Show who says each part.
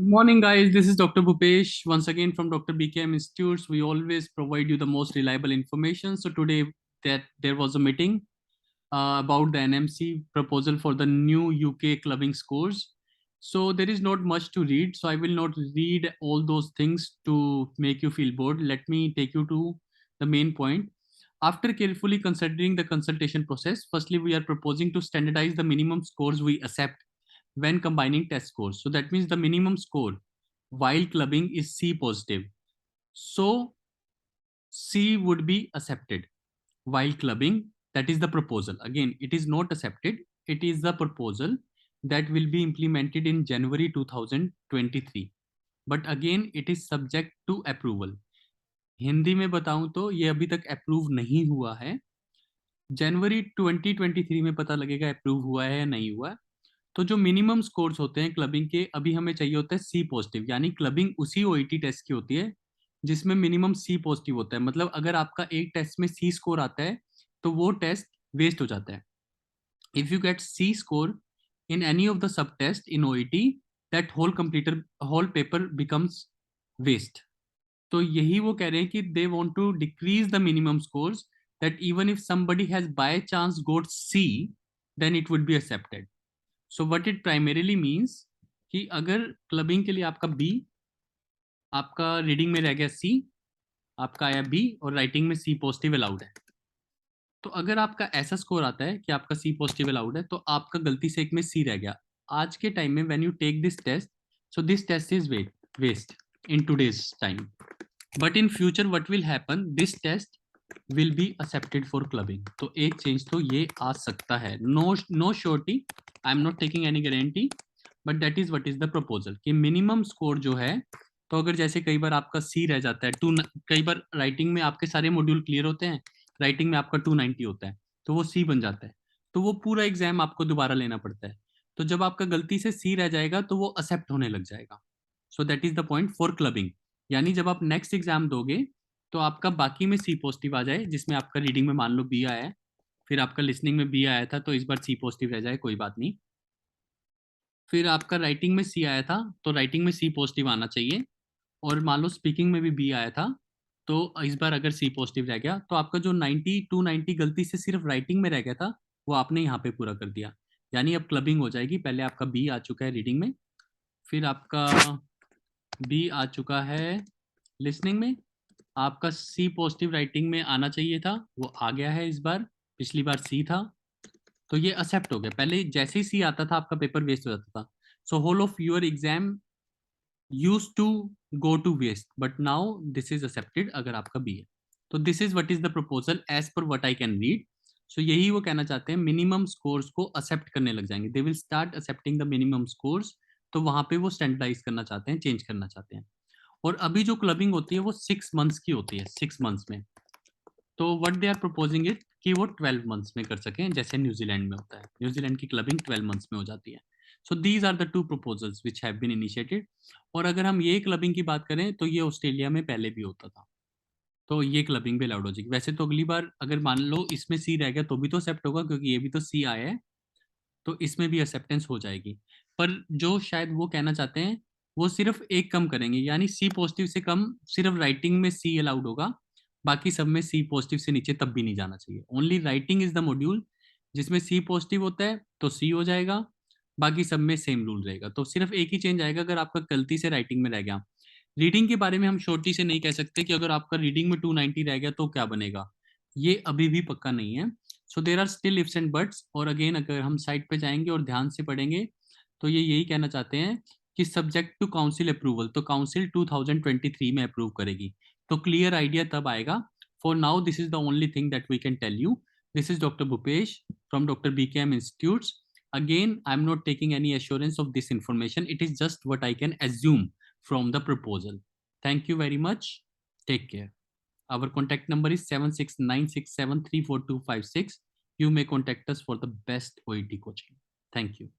Speaker 1: Morning, guys. This is Dr. Bhupesh once again from Dr. BKM Institutes. We always provide you the most reliable information. So today, that there was a meeting about the NMC proposal for the new UK clubbing scores. So there is not much to read. So I will not read all those things to make you feel bored. Let me take you to the main point. After carefully considering the consultation process, firstly, we are proposing to standardize the minimum scores we accept when combining test scores. So that means the minimum score while clubbing is C positive. So C would be accepted while clubbing. That is the proposal. Again, it is not accepted. It is the proposal that will be implemented in January 2023. But again, it is subject to approval. Hindi में बताऊं तो ये अभी तक approve नहीं हुआ है. जनवरी 2023 में पता लगेगा अप्रूव हुआ है या नहीं हुआ. तो जो मिनिमम स्कोर्स होते हैं क्लबिंग के, अभी हमें चाहिए होता है सी पॉजिटिव, यानी क्लबिंग उसी ओईटी टेस्ट की होती है जिसमें मिनिमम सी पॉजिटिव होता है. मतलब अगर आपका एक टेस्ट में सी स्कोर आता है तो वो टेस्ट वेस्ट हो जाता है. If you get C score in any of the sub test in OET, that whole paper becomes waste. तो यही वो कह रहे हैं कि they want to decrease the minimum scores, that even if somebody has by chance got C, then it would be accepted. So what it primarily means कि अगर clubbing के लिए आपका बी, आपका रीडिंग में रह गया सी, आपका आया बी और राइटिंग में सी पॉजिटिव अलाउड है. तो अगर आपका ऐसा स्कोर आता है कि आपका सी पॉजिटिव अलाउड है, तो आपका गलती से एक में सी रह गया. आज के टाइम में when you take this test, so this test is waste in today's time. But in future what will happen, this test will be accepted for clubbing. तो एक चेंज तो ये आ सकता है. No surety, I am not taking any guarantee, but that is what is the proposal कि minimum score जो है, तो अगर जैसे कई बार आपका सी रह जाता है, टू, कई बार राइटिंग में आपके सारे मॉड्यूल क्लियर होते हैं, राइटिंग में आपका 290 होता है, तो वो सी बन जाता है. तो वो पूरा एग्जाम आपको दोबारा लेना पड़ता है. तो जब आपका गलती से सी रह जाएगा तो वो एक्सेप्ट होने लग जाएगा. So that is the point for clubbing. यानी जब आप नेक्स्ट एग्जाम दोगे तो आपका बाकी में सी पॉजिटिव आ जाए, जिसमें आपका रीडिंग में मान लो बी आया है, फिर आपका लिसनिंग में बी आया था, तो इस बार सी पॉजिटिव रह जाए, कोई बात नहीं. फिर आपका राइटिंग में सी आया था, तो राइटिंग में सी पॉजिटिव आना चाहिए. और मान लो स्पीकिंग में भी बी आया था, तो इस बार अगर सी पॉजिटिव रह गया, तो आपका जो 9290 गलती से सिर्फ राइटिंग में रह गया था, वो आपने यहाँ पे पूरा कर दिया. यानी अब क्लबिंग हो जाएगी. पहले आपका बी आ चुका है रीडिंग में, फिर आपका बी आ चुका है लिसनिंग में, आपका सी पॉजिटिव राइटिंग में आना चाहिए था, वो आ गया है इस बार. पिछली बार सी था, तो ये एक्सेप्ट हो गया. पहले जैसे ही सी आता था आपका पेपर वेस्ट हो जाता था. So whole of your exam used to go to waste, but now this is accepted अगर आपका बी है. तो this is what is the proposal as per what I can read. So यही वो कहना चाहते हैं, मिनिमम स्कोर्स को एक्सेप्ट करने लग जाएंगे. They will start accepting the minimum scores. तो वहां पे वो स्टैंडर्डाइज करना चाहते हैं, चेंज करना चाहते हैं. और अभी जो क्लबिंग होती है वो 6 मंथ्स की होती है, 6 मंथ्स में. तो what they are proposing it कि वो 12 मंथ्स में कर सकें, जैसे न्यूजीलैंड में होता है. न्यूजीलैंड की क्लबिंग 12 मंथ्स में हो जाती है. So these are the two proposals which have been initiated. और अगर हम ये क्लबिंग की बात करें तो ये ऑस्ट्रेलिया में पहले भी होता था. तो ये क्लबिंग भी अलाउड हो जाएगी. वैसे तो अगली बार अगर मान लो इसमें सी रह गया तो भी तो एक्सेप्ट होगा, क्योंकि ये भी तो सी आया है, तो इसमें भी एक्सेप्टेंस हो जाएगी. पर जो शायद वो कहना चाहते हैं, वो सिर्फ एक कम करेंगे, यानी सी पॉजिटिव से कम सिर्फ राइटिंग में सी अलाउड होगा. बाकी सब में सी पॉजिटिव से नीचे तब भी नहीं जाना चाहिए. Only writing is the module जिसमें सी पॉजिटिव होता है तो सी हो जाएगा, बाकी सब में सेम रूल रहेगा. तो सिर्फ एक ही चेंज आएगा अगर आपका गलती से राइटिंग में रह गया. रीडिंग के बारे में हम शॉर्टी से नहीं कह सकते कि अगर आपका रीडिंग में 290 रह गया तो क्या बनेगा, ये अभी भी पक्का नहीं है. So there are still ifs and buts. और अगेन अगर हम साइट पे जाएंगे और ध्यान से पढ़ेंगे तो ये यही कहना चाहते हैं कि सब्जेक्ट टू काउंसिल अप्रूवल. तो काउंसिल 2023 में अप्रूव करेगी, तो क्लियर आइडिया तब आएगा. For now this is the only thing that we can tell you. This is doctor Bhupesh from doctor BKM Institutes. Again, I'm not taking any assurance of this information. It is just what I can assume from the proposal. Thank you very much. Take care. Our contact number is 7696734256. You may contact us for the best OET coaching. Thank you.